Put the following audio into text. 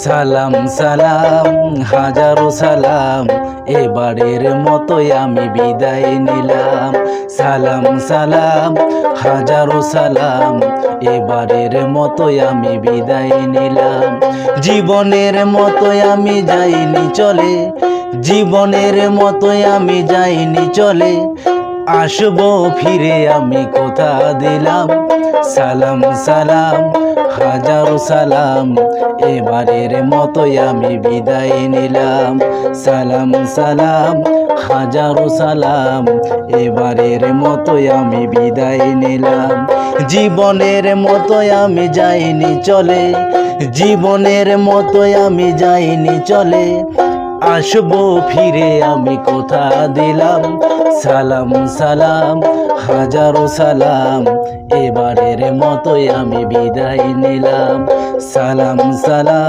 সালাম সালাম হাজারো সালাম, এবারের মতোই আমি বিদায় নিলাম। সালাম সালাম হাজারো সালাম, এবারের মতোই আমি বিদায় নিলাম। জীবনের মতোই আমি যাইনি চলে, জীবনের মতোই আমি যাইনি চলে, আসবো ফিরে আমি কথা দিলাম। সালাম সালাম হাজারো সালাম, এবারের মতোই আমি বিদায় নিলাম। সালাম সালাম হাজারো সালাম, এবারের মতোই আমি বিদায় নিলাম। জীবনের মতোই আমি যাইনি চলে, জীবনের মতোই আমি যাইনি চলে, আসবো ফিরে আমি কথা দিলাম। সালাম সালাম হাজারো সালাম, এবারের মতোই আমি বিদায় নিলাম। সালাম সালাম।